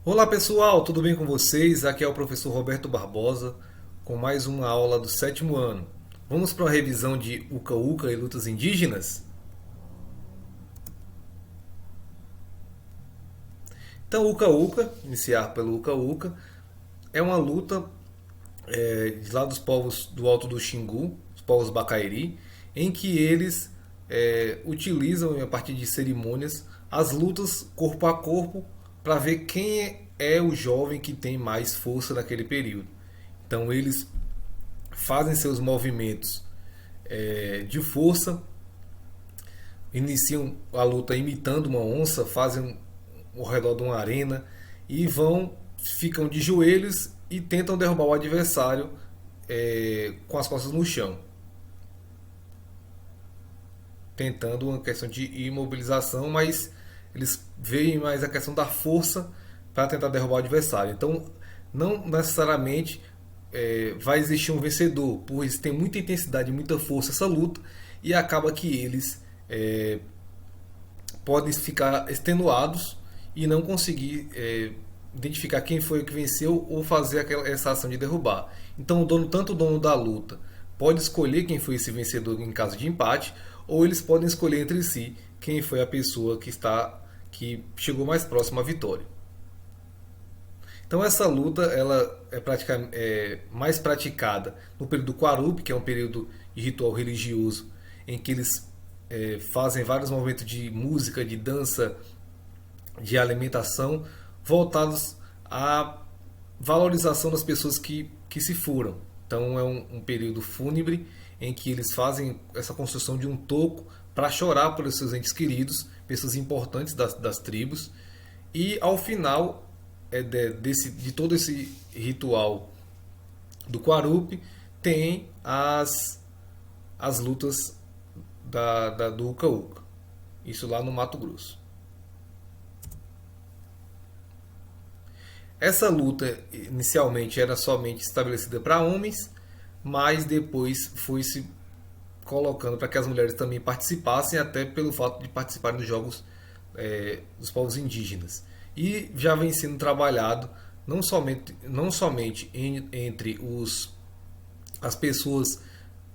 Olá pessoal, tudo bem com vocês? Aqui é o professor Roberto Barbosa com mais uma aula do sétimo ano. Vamos para uma revisão de Uca Uca e lutas indígenas? Então, Uca Uca, iniciar pelo Uca Uca, é uma luta lá dos povos do Alto do Xingu, os povos Bacairi, em que eles utilizam, a partir de cerimônias, as lutas corpo a corpo para ver quem é o jovem que tem mais força naquele período. Então eles fazem seus movimentos de força, iniciam a luta imitando uma onça, fazem ao redor de uma arena e ficam de joelhos e tentam derrubar o adversário com as costas no chão, tentando uma questão de imobilização, mas eles veem mais a questão da força para tentar derrubar o adversário. Então, não necessariamente vai existir um vencedor, pois tem muita intensidade, muita força essa luta e acaba que eles podem ficar extenuados e não conseguir identificar quem foi o que venceu ou fazer essa ação de derrubar. Então, tanto o dono da luta pode escolher quem foi esse vencedor em caso de empate, ou eles podem escolher entre si quem foi a pessoa que chegou mais próximo à vitória. Então essa luta ela é mais praticada no período Quarup, que é um período de ritual religioso em que eles fazem vários movimentos de música, de dança, de alimentação voltados à valorização das pessoas que se foram. Então é um período fúnebre em que eles fazem essa construção de um toco para chorar pelos seus entes queridos, pessoas importantes das tribos. E ao final de todo esse ritual do Quarup, tem as lutas do Uca Uca. Isso lá no Mato Grosso. Essa luta inicialmente era somente estabelecida para homens, mas depois foi se colocando para que as mulheres também participassem, até pelo fato de participarem dos jogos dos povos indígenas. E já vem sendo trabalhado não somente entre as pessoas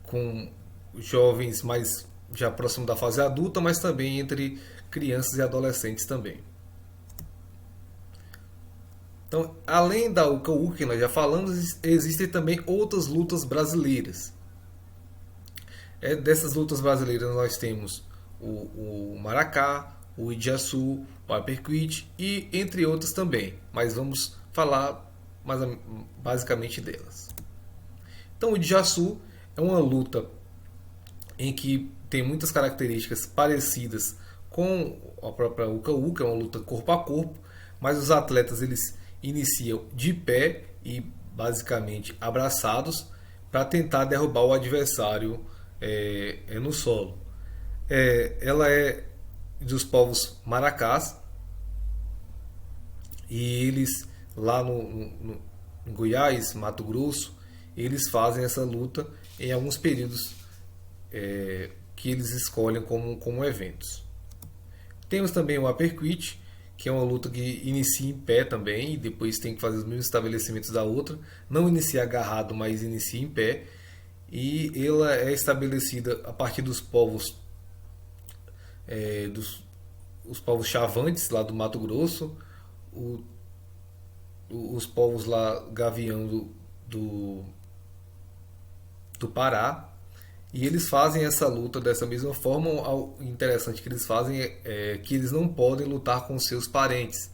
com jovens mais já próximo da fase adulta, mas também entre crianças e adolescentes também. Então, além da Uca Uca que nós já falamos, existem também outras lutas brasileiras. Dessas lutas brasileiras nós temos o Maracá, o Idiaçu, o Apercuite e entre outras também. Mas vamos falar basicamente delas. Então o Idiaçu é uma luta em que tem muitas características parecidas com a própria Uca Uca, é uma luta corpo a corpo, mas os atletas eles iniciam de pé e basicamente abraçados para tentar derrubar o adversário no solo. Ela é dos povos maracás e eles lá em Goiás, Mato Grosso, eles fazem essa luta em alguns períodos que eles escolhem como eventos. Temos também o Apercuite, que é uma luta que inicia em pé também e depois tem que fazer os mesmos estabelecimentos da outra. Não inicia agarrado, mas inicia em pé. E ela é estabelecida a partir dos povos os povos chavantes lá do Mato Grosso, os povos lá gavião do Pará, e eles fazem essa luta dessa mesma forma. O interessante que eles fazem é que eles não podem lutar com seus parentes,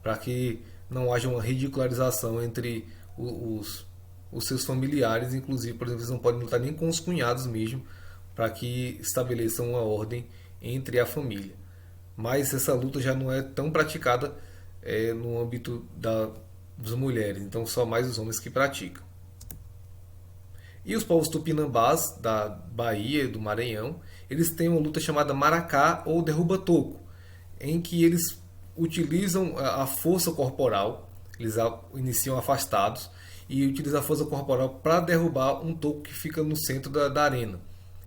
para que não haja uma ridicularização entre os seus familiares. Inclusive, por exemplo, eles não podem lutar nem com os cunhados mesmo, para que estabeleçam uma ordem entre a família. Mas essa luta já não é tão praticada no âmbito das mulheres, então só mais os homens que praticam. E os povos tupinambás da Bahia e do Maranhão, eles têm uma luta chamada Maracá ou derruba-toco, em que eles utilizam a força corporal, eles iniciam afastados e utilizam a força corporal para derrubar um toco que fica no centro da arena.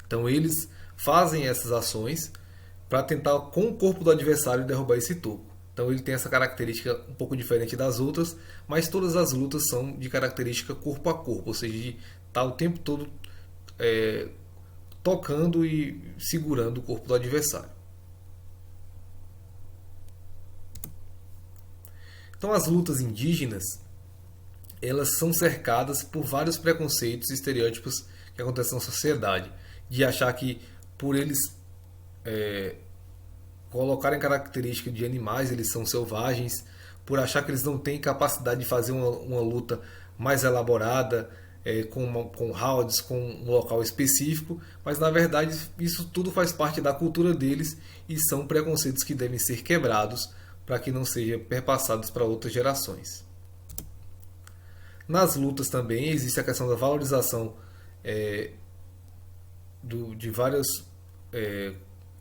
Então eles fazem essas ações para tentar com o corpo do adversário derrubar esse toco. Então ele tem essa característica um pouco diferente das outras, mas todas as lutas são de característica corpo a corpo, ou seja, de estar o tempo todo tocando e segurando o corpo do adversário. Então as lutas indígenas, elas são cercadas por vários preconceitos e estereótipos que acontecem na sociedade, de achar que por eles colocarem características de animais, eles são selvagens, por achar que eles não têm capacidade de fazer uma luta mais elaborada, com rounds, com um local específico, mas na verdade isso tudo faz parte da cultura deles e são preconceitos que devem ser quebrados para que não sejam perpassados para outras gerações. Nas lutas também existe a questão da valorização de várias,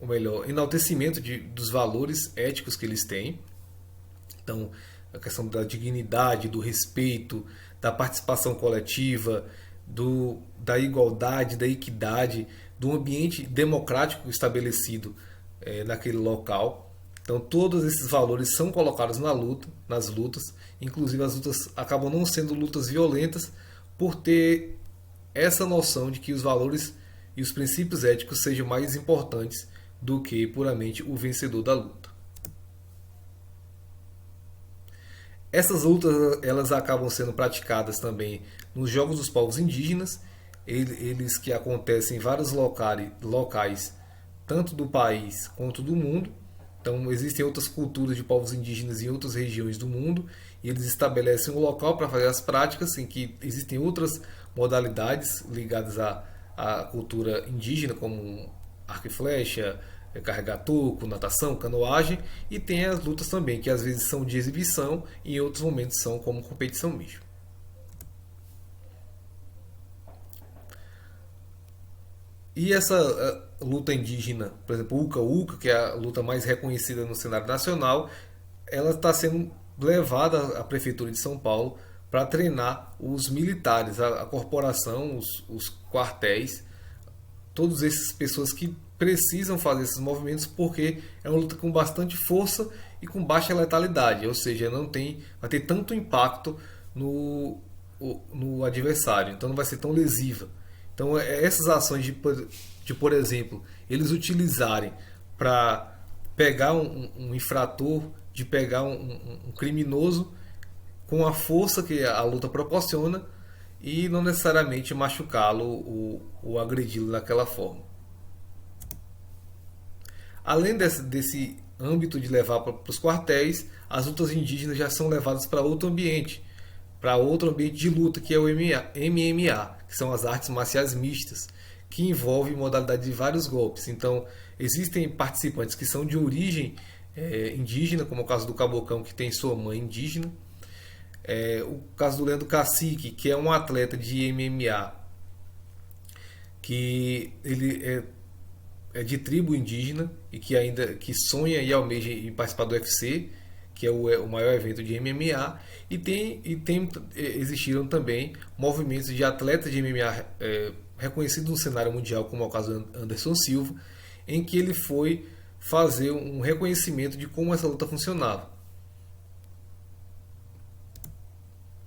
ou melhor, enaltecimento dos valores éticos que eles têm. Então, a questão da dignidade, do respeito, da participação coletiva, da igualdade, da equidade, do ambiente democrático estabelecido naquele local. Então, todos esses valores são colocados nas lutas. Inclusive, as lutas acabam não sendo lutas violentas por ter essa noção de que os valores e os princípios éticos sejam mais importantes do que puramente o vencedor da luta. Essas lutas elas acabam sendo praticadas também nos Jogos dos Povos Indígenas, eles que acontecem em vários locais, tanto do país quanto do mundo. Então existem outras culturas de povos indígenas em outras regiões do mundo e eles estabelecem um local para fazer as práticas, em que existem outras modalidades ligadas à cultura indígena, como arco e flecha, carregar toco, natação, canoagem, e tem as lutas também, que às vezes são de exibição e em outros momentos são como competição mesmo. E essa luta indígena, por exemplo, o Uca-Uca, que é a luta mais reconhecida no cenário nacional, ela está sendo levada à Prefeitura de São Paulo para treinar os militares, a corporação, os quartéis, todas essas pessoas que precisam fazer esses movimentos, porque é uma luta com bastante força e com baixa letalidade, ou seja, não vai ter tanto impacto no adversário, então não vai ser tão lesiva. Então essas ações de por exemplo, eles utilizarem para pegar um infrator, de pegar um criminoso com a força que a luta proporciona e não necessariamente machucá-lo ou agredi-lo daquela forma. Além desse âmbito de levar para os quartéis, as lutas indígenas já são levadas para outro ambiente de luta, que é o MMA, que são as artes marciais mistas, que envolve modalidade de vários golpes. Então, existem participantes que são de origem indígena, como o caso do Cabocão, que tem sua mãe indígena. O caso do Leandro Cacique, que é um atleta de MMA, que ele é de tribo indígena e que sonha e almeja em participar do UFC, que é o maior evento de MMA, existiram também movimentos de atletas de MMA reconhecidos no cenário mundial, como é o caso do Anderson Silva, em que ele foi fazer um reconhecimento de como essa luta funcionava.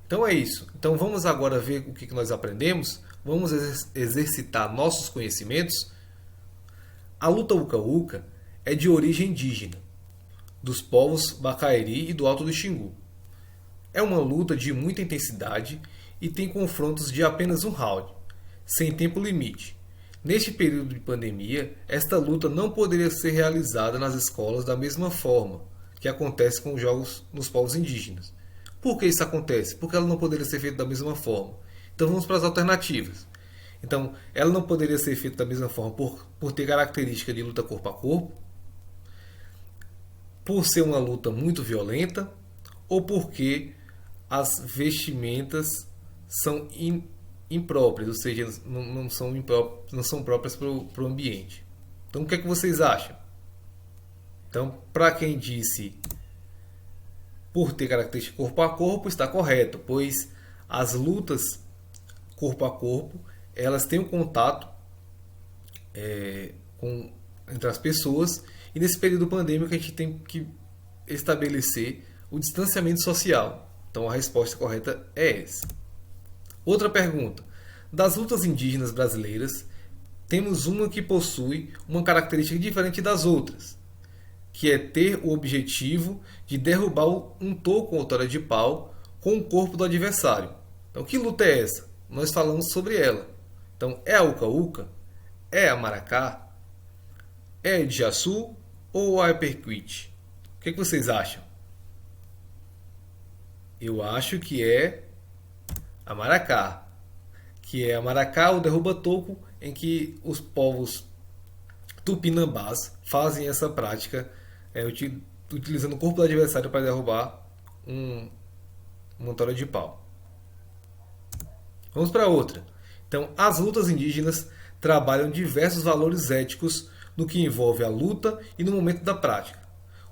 Então é isso. Então vamos agora ver o que nós aprendemos. Vamos exercitar nossos conhecimentos. A luta Uca-Uca é de origem indígena, dos povos Bacaeri e do Alto do Xingu. É uma luta de muita intensidade e tem confrontos de apenas um round, sem tempo limite. Neste período de pandemia, esta luta não poderia ser realizada nas escolas da mesma forma que acontece com os jogos nos povos indígenas. Por que isso acontece? Porque ela não poderia ser feita da mesma forma. Então vamos para as alternativas. Então, ela não poderia ser feita da mesma forma por ter característica de luta corpo a corpo, por ser uma luta muito violenta, ou porque as vestimentas são impróprias, ou seja, não são próprias para o ambiente. Então, o que é que vocês acham? Então, para quem disse por ter característica corpo a corpo, está correto, pois as lutas corpo a corpo, elas têm um contato entre as pessoas, e nesse período pandêmico a gente tem que estabelecer o distanciamento social. Então a resposta correta é essa. Outra pergunta. Das lutas indígenas brasileiras, temos uma que possui uma característica diferente das outras, que é ter o objetivo de derrubar um toco ou tora de pau com o corpo do adversário. Então, que luta é essa? Nós falamos sobre ela. Então, é a Uca-Uca? É a Maracá? É a Ijaçu ou a Uppercut? O que vocês acham? Eu acho que é a Maracá. Que é a Maracá, o derruba-toco, em que os povos tupinambás fazem essa prática utilizando o corpo do adversário para derrubar uma tora de pau. Vamos para outra. Então, as lutas indígenas trabalham diversos valores éticos no que envolve a luta e no momento da prática,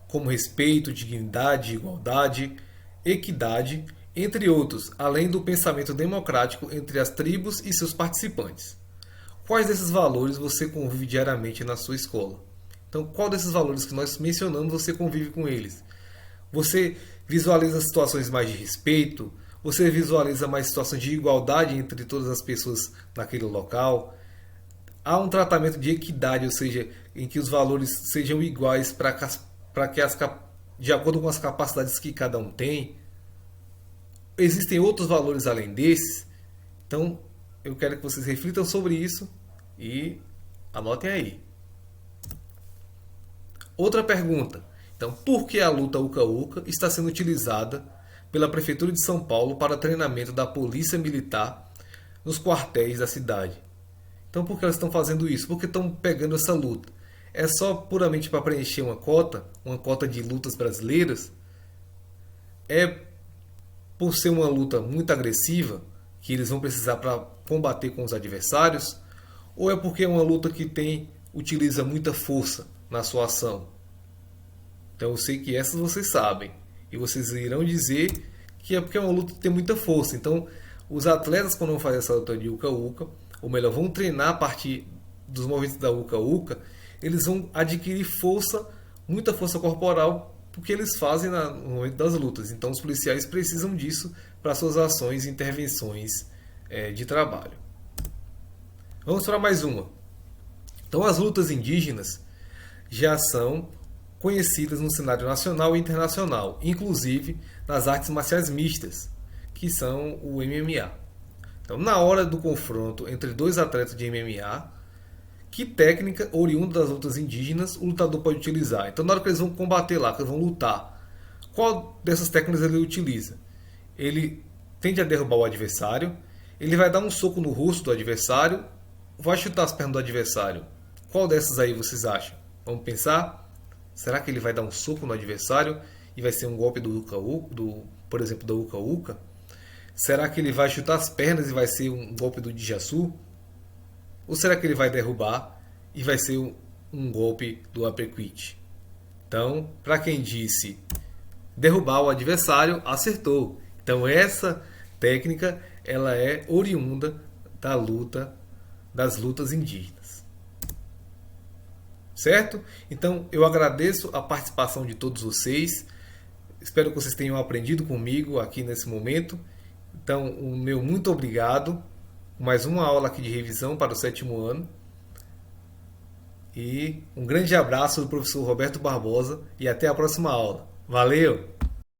como respeito, dignidade, igualdade, equidade, entre outros, além do pensamento democrático entre as tribos e seus participantes. Quais desses valores você convive diariamente na sua escola? Então, qual desses valores que nós mencionamos você convive com eles? Você visualiza situações mais de respeito? Você visualiza mais situações de igualdade entre todas as pessoas naquele local? Há um tratamento de equidade, ou seja, em que os valores sejam iguais de acordo com as capacidades que cada um tem? Existem outros valores além desses? Então, eu quero que vocês reflitam sobre isso e anotem aí. Outra pergunta. Então, por que a luta Uca-Uca está sendo utilizada pela Prefeitura de São Paulo para treinamento da Polícia Militar nos quartéis da cidade? Então, por que elas estão fazendo isso? Por que estão pegando essa luta? É só puramente para preencher uma cota de lutas brasileiras? É por ser uma luta muito agressiva, que eles vão precisar para combater com os adversários? Ou é porque é uma luta que utiliza muita força na sua ação? Então eu sei que essas vocês sabem. E vocês irão dizer que é porque é uma luta que tem muita força. Então os atletas, quando vão fazer essa luta de Uca-Uca, ou melhor, vão treinar a partir dos movimentos da Uca-Uca, eles vão adquirir força, muita força corporal, porque eles fazem no momento das lutas. Então os policiais precisam disso para suas ações e intervenções de trabalho. Vamos para mais uma. Então as lutas indígenas já são conhecidas no cenário nacional e internacional, inclusive nas artes marciais mistas, que são o MMA. Então, na hora do confronto entre dois atletas de MMA, que técnica oriunda das lutas indígenas o lutador pode utilizar? Então, na hora que eles vão combater lá, que eles vão lutar, qual dessas técnicas ele utiliza? Ele tende a derrubar o adversário, ele vai dar um soco no rosto do adversário, vai chutar as pernas do adversário. Qual dessas aí vocês acham? Vamos pensar? Será que ele vai dar um soco no adversário e vai ser um golpe por exemplo, da Uca-Uca? Será que ele vai chutar as pernas e vai ser um golpe do Ijaçu? Ou será que ele vai derrubar e vai ser um golpe do Uppercut? Então, para quem disse derrubar o adversário, acertou. Então essa técnica ela é oriunda das lutas indígenas. Certo? Então eu agradeço a participação de todos vocês. Espero que vocês tenham aprendido comigo aqui nesse momento. Então, o meu muito obrigado. Mais uma aula aqui de revisão para o 7º ano. E um grande abraço do professor Roberto Barbosa e até a próxima aula. Valeu!